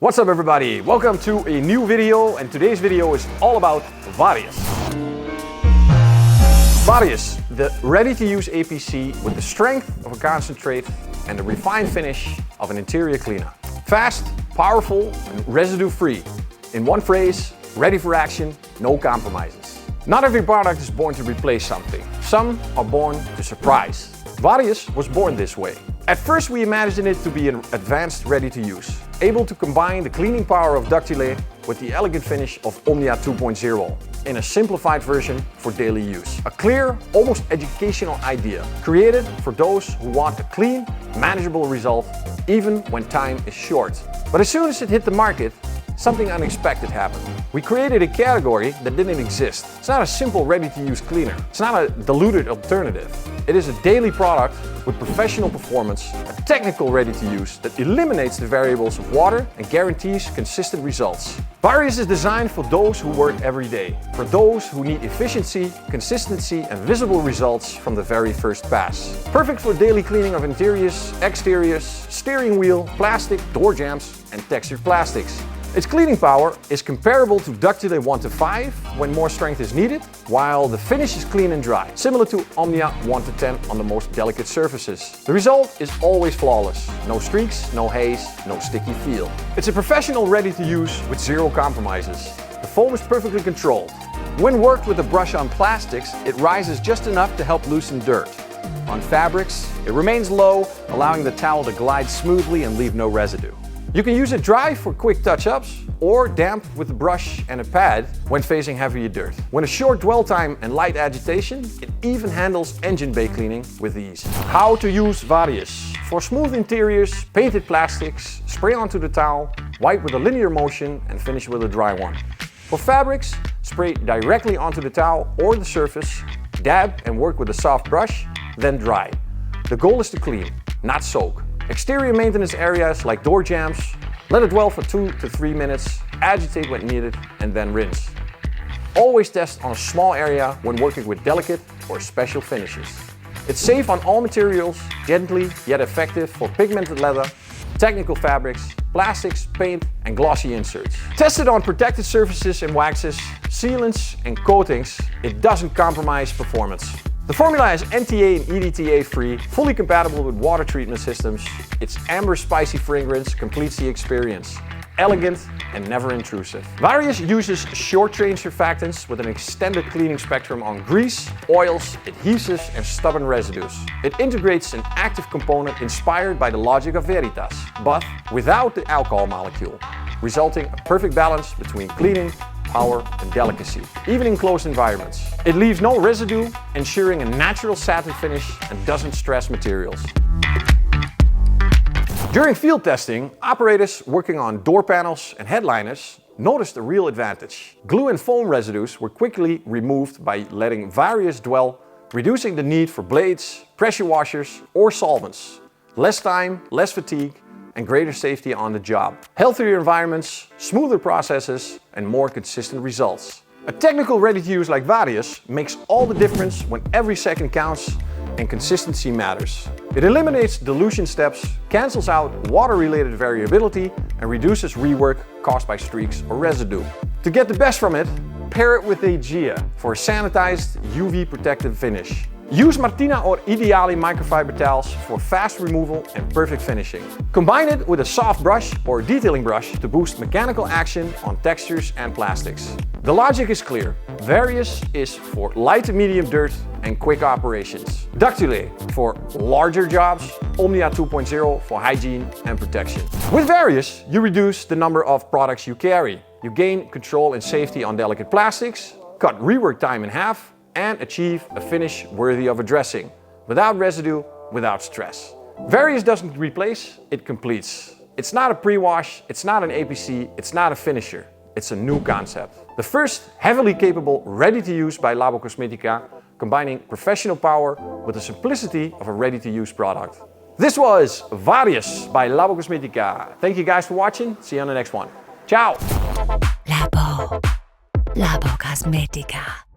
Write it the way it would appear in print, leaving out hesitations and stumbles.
What's up everybody? Welcome to a new video, and today's video is all about VARIUS. VARIUS, the ready-to-use APC with the strength of a concentrate and the refined finish of an interior cleaner. Fast, powerful and residue-free. In one phrase, ready for action, no compromises. Not every product is born to replace something. Some are born to surprise. VARIUS was born this way. At first we imagined it to be an advanced ready-to-use, able to combine the cleaning power of Ductile with the elegant finish of Omnia 2.0 in a simplified version for daily use. A clear, almost educational idea, created for those who want a clean, manageable result, even when time is short. But as soon as it hit the market, something unexpected happened. We created a category that didn't exist. It's not a simple ready-to-use cleaner. It's not a diluted alternative. It is a daily product with professional performance, a technical ready-to-use that eliminates the variables of water and guarantees consistent results. VARIUS is designed for those who work every day, for those who need efficiency, consistency and visible results from the very first pass. Perfect for daily cleaning of interiors, exteriors, steering wheel, plastic, door jambs and textured plastics. Its cleaning power is comparable to Ductile 1 to 5 when more strength is needed, while the finish is clean and dry, similar to Omnia 1 to 10 on the most delicate surfaces. The result is always flawless. No streaks, no haze, no sticky feel. It's a professional ready-to-use with zero compromises. The foam is perfectly controlled. When worked with a brush on plastics, it rises just enough to help loosen dirt. On fabrics, it remains low, allowing the towel to glide smoothly and leave no residue. You can use it dry for quick touch-ups or damp with a brush and a pad when facing heavier dirt. When a short dwell time and light agitation, it even handles engine bay cleaning with ease. How to use VARIUS. For smooth interiors, painted plastics, spray onto the towel, wipe with a linear motion and finish with a dry one. For fabrics, spray directly onto the towel or the surface, dab and work with a soft brush, then dry. The goal is to clean, not soak. Exterior maintenance areas like door jambs, let it dwell for 2 to 3 minutes, agitate when needed and then rinse. Always test on a small area when working with delicate or special finishes. It's safe on all materials, gently yet effective for pigmented leather, technical fabrics, plastics, paint and glossy inserts. Tested on protected surfaces and waxes, sealants and coatings, it doesn't compromise performance. The formula is NTA and EDTA free, fully compatible with water treatment systems. Its amber spicy fragrance completes the experience. Elegant and never intrusive. VARIUS uses short-chain surfactants with an extended cleaning spectrum on grease, oils, adhesives and stubborn residues. It integrates an active component inspired by the logic of Veritas, but without the alcohol molecule, resulting a perfect balance between cleaning, power and delicacy, even in closed environments. It leaves no residue, ensuring a natural satin finish and doesn't stress materials. During field testing, operators working on door panels and headliners noticed a real advantage. Glue and foam residues were quickly removed by letting VARIUS dwell, reducing the need for blades, pressure washers or solvents. Less time, less fatigue, and greater safety on the job. Healthier environments, smoother processes, and more consistent results. A technical ready-to-use like VARIUS makes all the difference when every second counts and consistency matters. It eliminates dilution steps, cancels out water-related variability, and reduces rework caused by streaks or residue. To get the best from it, pair it with a GIA for a sanitized UV protective finish. Use Martina or Ideali microfiber towels for fast removal and perfect finishing. Combine it with a soft brush or detailing brush to boost mechanical action on textures and plastics. The logic is clear. VARIUS is for light to medium dirt and quick operations. Ductile for larger jobs, Omnia 2.0 for hygiene and protection. With VARIUS, you reduce the number of products you carry. You gain control and safety on delicate plastics, cut rework time in half, and achieve a finish worthy of a dressing, without residue, without stress. VARIUS doesn't replace, it completes. It's not a pre-wash, it's not an APC, it's not a finisher. It's a new concept. The first heavily capable, ready-to-use by Labocosmetica, combining professional power with the simplicity of a ready-to-use product. This was VARIUS by Labocosmetica. Thank you guys for watching, see you on the next one. Ciao! Labocosmetica.